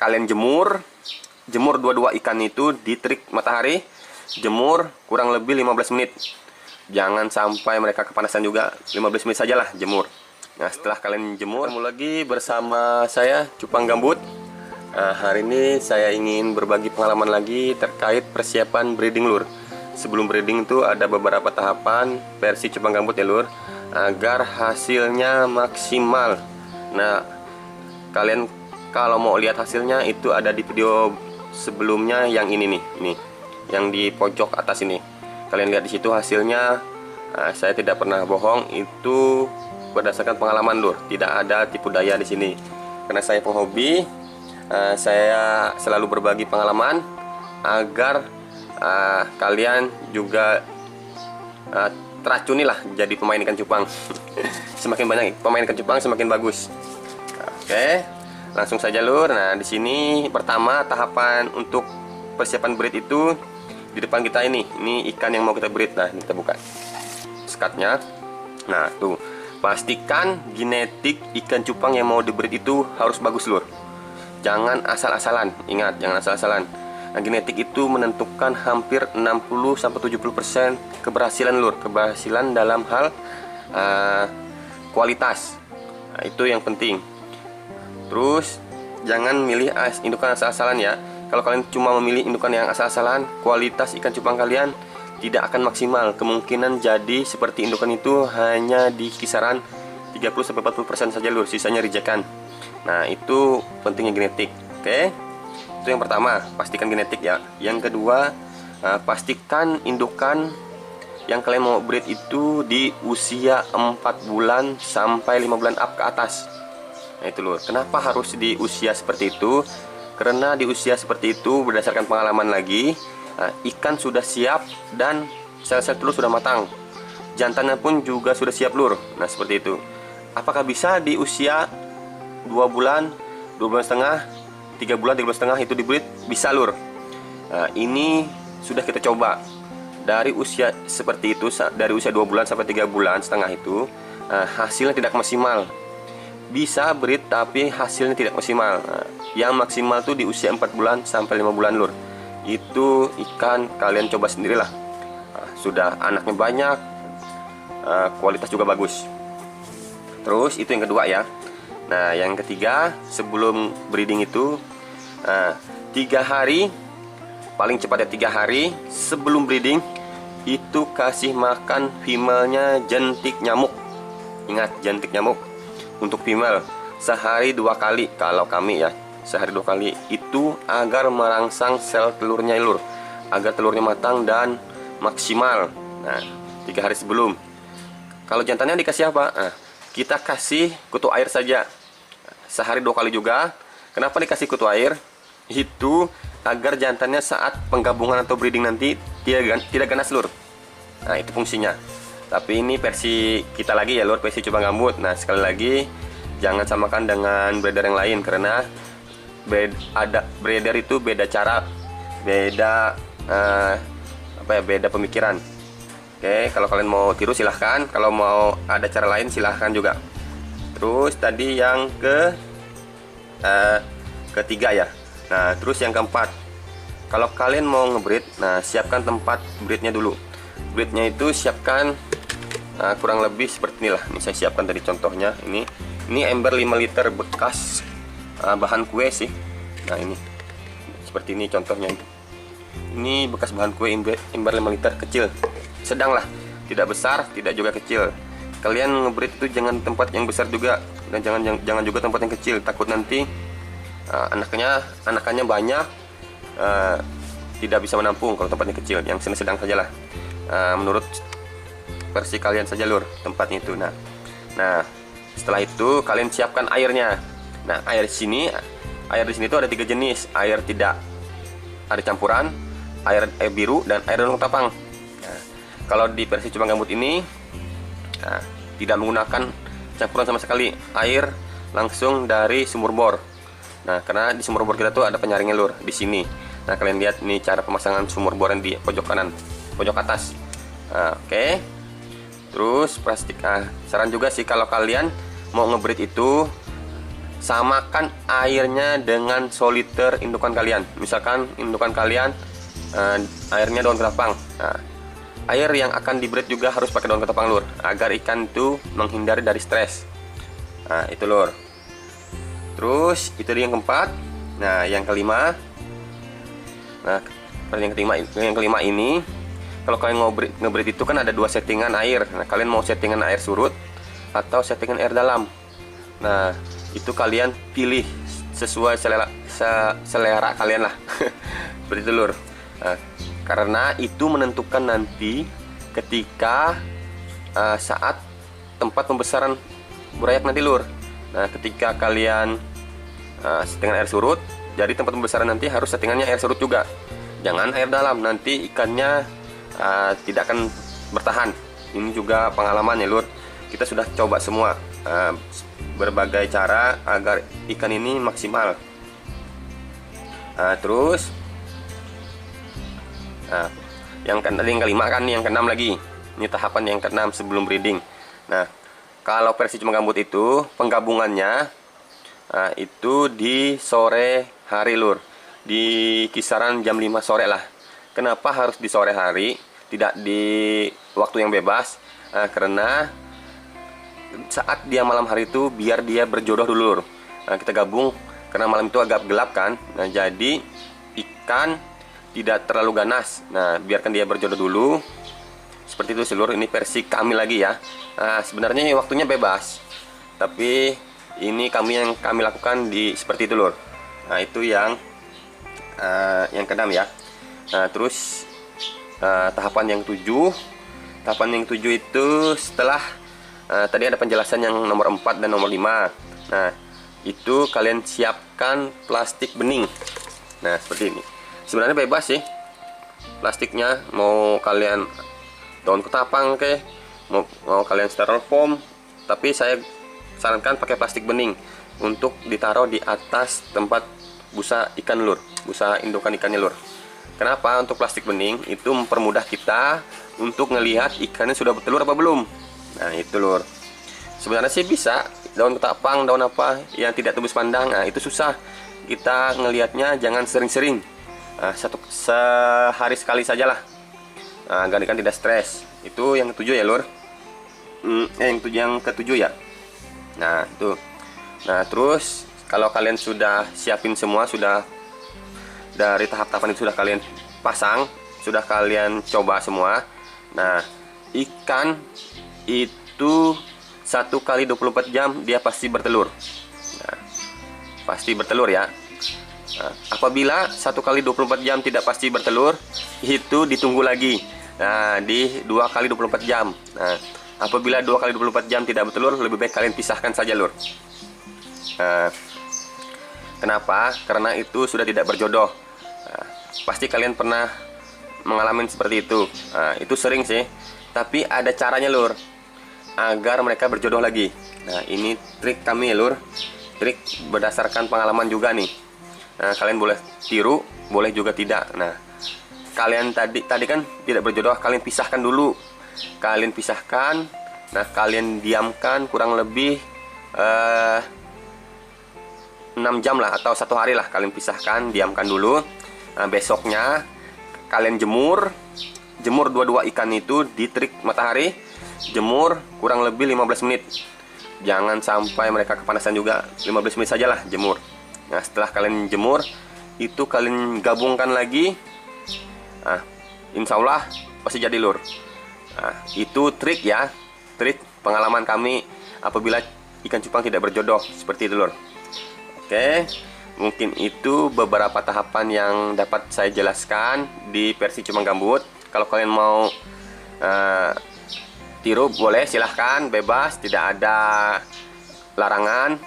kalian jemur dua-dua ikan itu di terik matahari, jemur kurang lebih 15 menit. Jangan sampai mereka kepanasan juga, 15 menit sajalah jemur. Nah, setelah kalian jemur, ketemu lagi bersama saya Cupang Gambut. Nah, hari ini saya ingin berbagi pengalaman lagi terkait persiapan breeding lur. Sebelum breeding itu ada beberapa tahapan versi Cupang Gambut ya lur, agar hasilnya maksimal. Nah, kalian kalau mau lihat hasilnya itu ada di video sebelumnya yang ini nih, ini yang di pojok atas ini. Kalian lihat di situ hasilnya. Nah, saya tidak pernah bohong, itu berdasarkan pengalaman lur, tidak ada tipu daya di sini. Karena saya penghobi, saya selalu berbagi pengalaman agar kalian juga teracuni lah jadi pemain ikan cupang. Semakin banyak pemain ikan cupang semakin bagus. Oke, langsung saja lur. Nah, di sini pertama tahapan untuk persiapan breed itu di depan kita ini ikan yang mau kita breed. Nah, ini kita buka skatnya. Nah, tuh, pastikan genetik ikan cupang yang mau di breed itu harus bagus lur. Jangan asal-asalan, ingat, jangan asal-asalan. Nah, genetik itu menentukan hampir 60-70% keberhasilan lur, keberhasilan dalam hal kualitas. Nah, itu yang penting. Terus jangan milih indukan asal-asalan ya. Kalau kalian cuma memilih indukan yang asal-asalan, kualitas ikan cupang kalian tidak akan maksimal. Kemungkinan jadi seperti indukan itu hanya di kisaran 30-40% saja lur, sisanya rejekan. Nah, itu pentingnya genetik. Oke, itu yang pertama, pastikan genetik ya. Yang kedua, pastikan indukan yang kalian mau breed itu di usia 4 bulan sampai 5 bulan up ke atas. Nah, itu lur, kenapa harus di usia seperti itu? Karena di usia seperti itu berdasarkan pengalaman lagi, ikan sudah siap dan sel-sel telur sudah matang. Jantannya pun juga sudah siap lur. Nah, seperti itu. Apakah bisa di usia 2 bulan, 2 bulan setengah, 3 bulan, 3 bulan setengah itu dibreed? Bisa lur. Nah, ini sudah kita coba. Dari usia seperti itu, dari usia 2 bulan sampai 3 bulan setengah itu, hasilnya tidak maksimal. Bisa breed tapi hasilnya tidak maksimal. Nah, yang maksimal tuh di usia 4 bulan sampai 5 bulan lur. Itu ikan kalian coba sendirilah. Nah, sudah anaknya banyak, kualitas juga bagus. Terus itu yang kedua ya. Nah, yang ketiga, sebelum breeding itu 3 hari, paling cepat ya 3 hari sebelum breeding itu kasih makan female-nya jentik nyamuk. Ingat, jentik nyamuk. Untuk female sehari 2 kali, kalau kami ya sehari 2 kali, itu agar merangsang sel telurnya lur, agar telurnya matang dan maksimal. Nah, 3 hari sebelum. Kalau jantannya dikasih apa? Nah, kita kasih kutu air saja sehari 2 kali juga. Kenapa dikasih kutu air? Itu agar jantannya saat penggabungan atau breeding nanti tidak ganas lur. Nah, itu fungsinya. Tapi ini versi kita lagi ya lur, versi Cupang Gambut. Nah, sekali lagi jangan samakan dengan breeder yang lain, karena ada breeder itu beda cara, beda beda pemikiran. Oke, kalau kalian mau tiru silahkan, kalau mau ada cara lain silahkan juga. Terus tadi yang ketiga ya. Nah, terus yang keempat, kalau kalian mau ngebreed, nah siapkan tempat breednya dulu. Breednya itu siapkan kurang lebih seperti inilah. Ini saya siapkan tadi contohnya. Ini ember 5 liter bekas bahan kue sih. Nah, ini seperti ini contohnya. Ini bekas bahan kue ember 5 liter kecil, sedang lah, tidak besar tidak juga kecil. Kalian ngebreed itu jangan tempat yang besar juga, dan jangan juga tempat yang kecil. Takut nanti anakannya banyak, tidak bisa menampung kalau tempatnya kecil. Yang sedang sajalah, menurut versi kalian saja lur tempatnya itu. Nah, setelah itu kalian siapkan airnya. Nah, air di sini itu ada 3 jenis. Air tidak ada campuran, air biru, dan air daun ketapang. Nah, kalau di versi Cupang Gambut ini tidak menggunakan campuran sama sekali, air langsung dari sumur bor. Nah, karena di sumur bor kita tuh ada penyaringnya lur di sini. Nah, kalian lihat nih cara pemasangan sumur bor yang di pojok kanan, pojok atas. Nah, oke. Terus plastik. Saran juga sih kalau kalian mau ngebreed itu samakan airnya dengan soliter indukan kalian. Misalkan indukan kalian airnya daun ketapang. Nah, air yang akan di-breed juga harus pakai daun ketapang lur, agar ikan itu menghindari dari stres. Nah itu lur. Terus itu dia yang keempat. Nah yang kelima. Nah yang kelima ini, kalau kalian mau nge-breed itu kan ada dua settingan air. Nah kalian mau settingan air surut atau settingan air dalam. Nah itu kalian pilih sesuai selera kalian lah. Seperti itu lur. Nah, karena itu menentukan nanti ketika saat tempat pembesaran burayak nanti lur. Nah ketika kalian settingan air surut, jadi tempat pembesaran nanti harus settingannya air surut juga, jangan air dalam, nanti ikannya tidak akan bertahan. Ini juga pengalaman ya lur, kita sudah coba semua berbagai cara agar ikan ini maksimal. Terus yang kelima kan, yang keenam lagi, ini tahapan yang keenam sebelum breeding. Nah kalau versi cuma gambut itu penggabungannya itu di sore hari lur, di kisaran jam 5 sore lah. Kenapa harus di sore hari, tidak di waktu yang bebas? Karena saat dia malam hari itu biar dia berjodoh dulu lur. Kita gabung karena malam itu agak gelap kan. Nah jadi ikan tidak terlalu ganas. Nah biarkan dia berjodoh dulu. Seperti itu seluruh, ini versi kami lagi ya. Sebenarnya waktunya bebas, tapi ini yang kami lakukan di seperti itu lur. Nah itu yang keenam ya. Nah terus tahapan yang tujuh. Tahapan yang tujuh itu setelah tadi ada penjelasan yang nomor 4 dan nomor 5. Nah itu kalian siapkan plastik bening. Nah seperti ini. Sebenarnya bebas sih plastiknya, mau kalian daun ketapang mau kalian styrofoam, tapi saya sarankan pakai plastik bening untuk ditaruh di atas tempat busa ikan lur, busa indukan ikannya lur. Kenapa? Untuk plastik bening itu mempermudah kita untuk ngelihat ikannya sudah bertelur apa belum. Nah itu lur. Sebenarnya sih bisa daun ketapang, daun apa yang tidak tembus pandang. Nah itu susah, kita ngelihatnya jangan sering-sering. Sehari sekali sajalah, agar ikan tidak stres. Itu yang ketujuh ya lur. Yang ketujuh ya. Nah itu. Nah terus kalau kalian sudah siapin semua, sudah dari tahap-tahapan itu sudah kalian pasang, sudah kalian coba semua. Nah ikan itu 1 kali 24 jam dia pasti bertelur. Nah, pasti bertelur ya. Nah, apabila 1 kali 24 jam tidak pasti bertelur, itu ditunggu lagi. Nah di 2 kali 24 jam. Nah apabila 2 kali 24 jam tidak bertelur, lebih baik kalian pisahkan saja lur. Kenapa? Karena itu sudah tidak berjodoh. Pasti kalian pernah mengalami seperti itu. Itu sering sih, tapi ada caranya lur, agar mereka berjodoh lagi. Nah ini trik kami ya lur, trik berdasarkan pengalaman juga nih. Kalian boleh tiru, boleh juga tidak. Nah kalian tadi kan tidak berjodoh, kalian pisahkan dulu. Kalian pisahkan, nah kalian diamkan kurang lebih 6 jam lah atau 1 hari lah, kalian pisahkan, diamkan dulu. Nah, besoknya kalian jemur dua-dua ikan itu di terik matahari, jemur kurang lebih 15 menit. Jangan sampai mereka kepanasan juga, 15 menit sajalah jemur. Nah setelah kalian jemur itu kalian gabungkan lagi. Nah insya Allah pasti jadi lur. Nah itu trik ya, trik pengalaman kami apabila ikan cupang tidak berjodoh, seperti itu lur. Oke, mungkin itu beberapa tahapan yang dapat saya jelaskan di versi cupang gambut. Kalau kalian mau tiru boleh, silahkan, bebas, tidak ada larangan.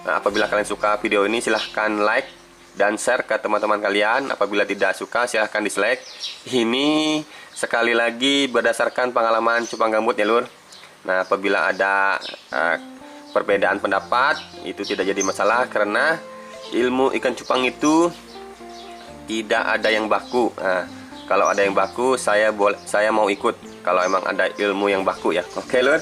Nah, apabila kalian suka video ini silahkan like dan share ke teman-teman kalian. Apabila tidak suka silahkan dislike. Ini sekali lagi berdasarkan pengalaman cupang gambut ya lur. Nah apabila ada perbedaan pendapat itu tidak jadi masalah, karena ilmu ikan cupang itu tidak ada yang baku. Nah, kalau ada yang baku saya mau ikut kalau emang ada ilmu yang baku ya. Oke lur,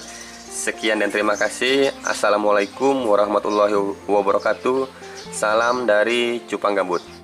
Sekian dan terima kasih. Assalamualaikum warahmatullahi wabarakatuh. Salam dari Cupang Gambut.